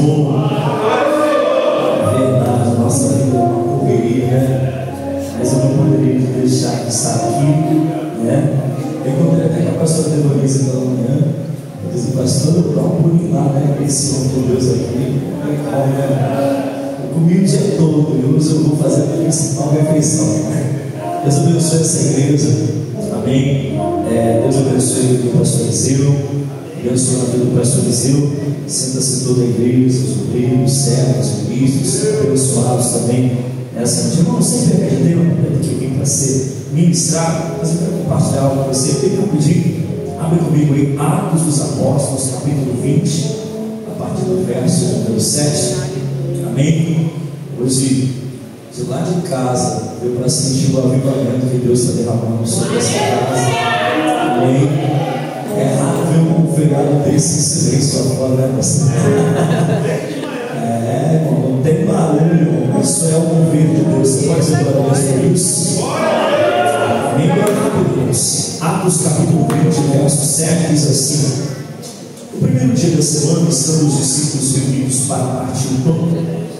Senhor. Verdade, nossa vida é uma correria, né? Mas eu não poderia deixar de estar aqui, né? Eu encontrei até com a pastora Devanise pela manhã. Eu disse, pastor, dá um pulinho lá, né? Esse homem de Deus aqui, calma, né? Eu comi o dia todo e hoje eu vou fazer a principal refeição. Deus abençoe essa igreja, amém? Deus abençoe o pastor Eliseu, abençoe a vida do pastor Eliseu. Senta-se toda a igreja, os obreiros, servos, ministros, abençoados também nessa noite. Irmão, sempre acreditei que eu vim para ser ministrado, mas eu quero compartilhar algo com você. Eu pedi, abre comigo aí, Atos dos Apóstolos, capítulo 20, a partir do verso número 7, amém? Hoje, de lá de casa, eu para sentir o avivamento que Deus está derramando sobre essa casa, amém? É raro ver um feriado desse em silêncio lá fora, né, pastor? Irmão, não tem barulho, isso é o mover de Deus. Você pode dizer para Deus por isso? Amém, glória a Deus. Atos capítulo 20, verso 7 diz assim: no primeiro dia da semana, estando os discípulos reunidos para partir o pão,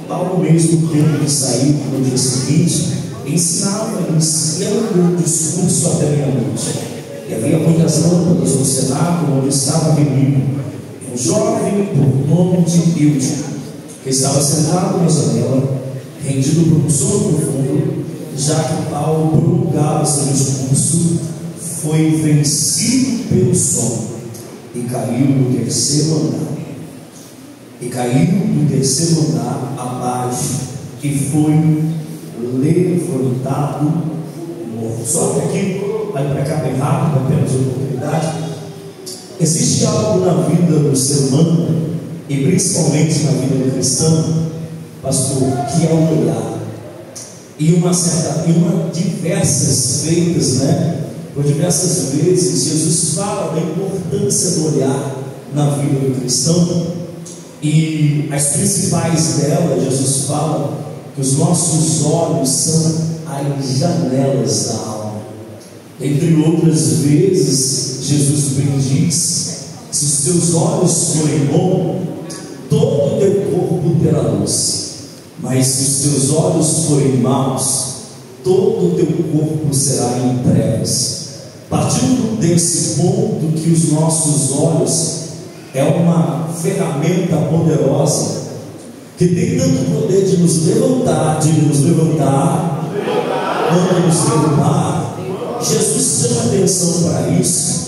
Paulo mesmo, tendo de sair no dia seguinte, ensinava-lhes e alongou um discurso até meia-noite. E havia muitas lâmpadas no cenáculo onde estava reunido um jovem por nome de Eutico, que estava sentado na janela, rendido por um sono profundo. Já que Paulo prolongava seu discurso, foi vencido pelo sono e caiu no terceiro andar abaixo e foi levantado morto. Só que aqui, vai para cá bem rápido, apenas uma oportunidade. Existe algo na vida do ser humano, e principalmente na vida do cristão, pastor, que é o olhar. Diversas vezes, né? Por diversas vezes, Jesus fala da importância do olhar na vida do cristão, e as principais delas, Jesus fala que os nossos olhos são as janelas da alma. Entre outras vezes, Jesus bem diz: se os teus olhos forem bons, todo o teu corpo terá luz. Mas se os teus olhos forem maus, todo o teu corpo será em trevas. Partindo desse ponto que os nossos olhos é uma ferramenta poderosa, que tem tanto poder de nos levantar, quanto nos derrubar, Jesus chama atenção para isso.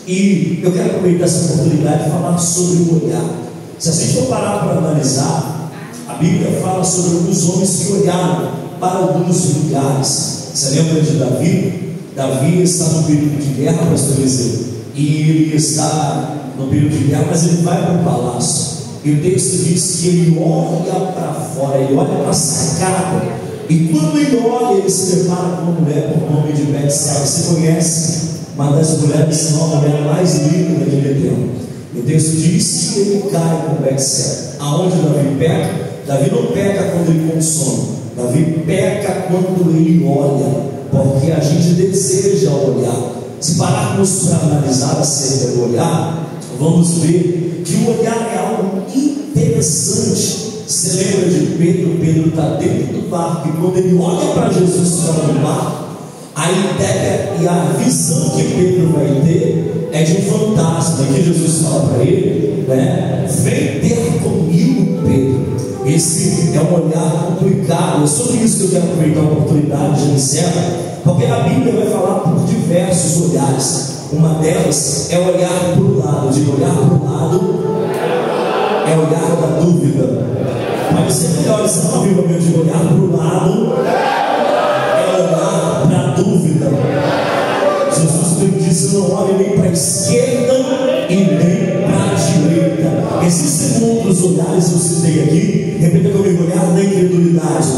E eu quero aproveitar essa oportunidade de falar sobre o olhar. Se a gente for parar para analisar, a Bíblia fala sobre alguns homens que olharam para alguns lugares. Você lembra de Davi? Davi está no período de guerra, pastor Eliseu, e ele está no período de guerra, mas ele vai para o palácio, e o texto diz que ele olha para fora, ele olha para a sacada, e quando ele olha, ele se depara com uma mulher por nome de Betseba. Você conhece uma das mulheres, não a mulher mais linda daquele tempo. O texto diz que ele cai com Betseba. Aonde Davi peca? Davi não peca quando ele consome, Davi peca quando ele olha, porque a gente deseja olhar. Se pararmos para analisar acerca do olhar, vamos ver que o olhar é algo interessante. Você lembra de Pedro? Pedro está dentro do barco, e quando ele olha para Jesus fora do barco, a ideia e a visão que Pedro vai ter é de um fantasma, que Jesus fala para ele, né? Vem ter comigo, Pedro. Esse é um olhar complicado. É sobre isso que eu quero aproveitar a oportunidade de encerrar, porque a Bíblia vai falar por diversos olhares. Uma delas é olhar para o lado. De olhar para o lado é olhar da dúvida. Mas ser melhor esse avivamento de olhar para o lado é olhar para a dúvida. Jesus bem disse: não olhe nem para a esquerda e nem para a direita. Existem outros olhares que eu citei aqui. Repita comigo: olhar da incredulidade.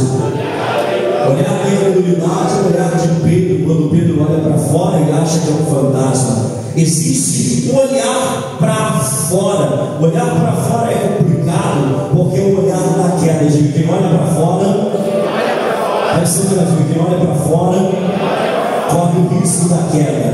Olhar da incredulidade é o olhar de Pedro. Quando Pedro olha para fora, ele acha que é um fantasma. Existe o olhar para fora. Olhar para fora é complicado, porque é o olhar da queda. De quem olha para fora, quem olha para fora corre o risco da queda.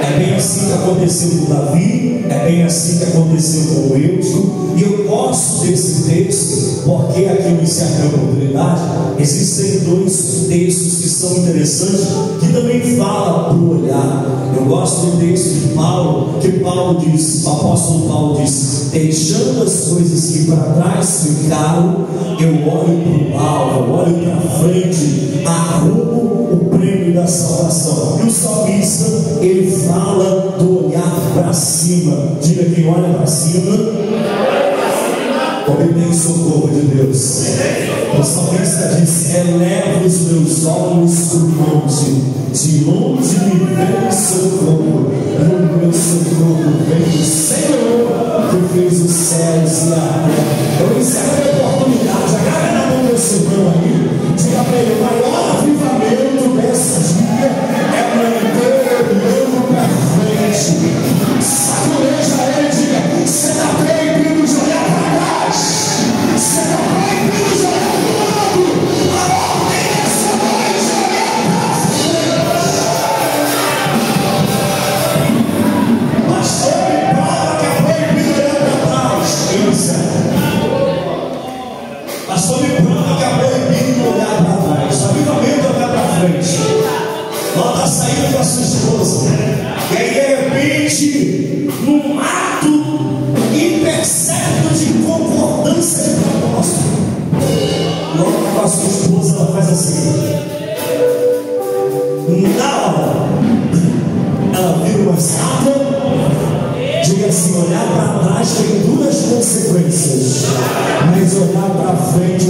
É bem assim que aconteceu com Davi, É bem assim que aconteceu com o Wilson. E eu gosto desse texto, porque aqui eu encerro a oportunidade. Existem dois textos que são interessantes, que também falam para o olhar. Eu gosto do texto de Paulo, que Paulo diz, o apóstolo Paulo diz: deixando as coisas que para trás ficaram, eu olho para o alto, eu olho para frente, arrumo o prêmio da salvação. E o salmista, ele fala do olhar para cima. Diga: quem olha para cima, obtém socorro de Deus. O salmista diz: eleva os meus olhos para o monte, de onde me vem socorro? O meu socorro vem do Senhor, que fez os céus e a terra. Eu encerro a oportunidade. Agarra na mão desse irmão aí, diga para ele: o maior avivamento desse dia é manter olhando para frente. Sacudeja ele, diga: você está proibido de olhar para trás, você está proibido de olhar para o lado. A ordem dessa noite é olhar para frente. Pastor, me prova que é proibido olhar para trás. Isso. Pastor, me prova que é proibido olhar para trás. O avivamento é olhar para frente. Ela está saindo com a sua esposa, e aí de repente, num ato impercepto de concordância de propósito, logo com a sua esposa, ela faz assim. Na hora, ela vira uma estátua. Diga assim: olhar para trás tem duras consequências, mas olhar para frente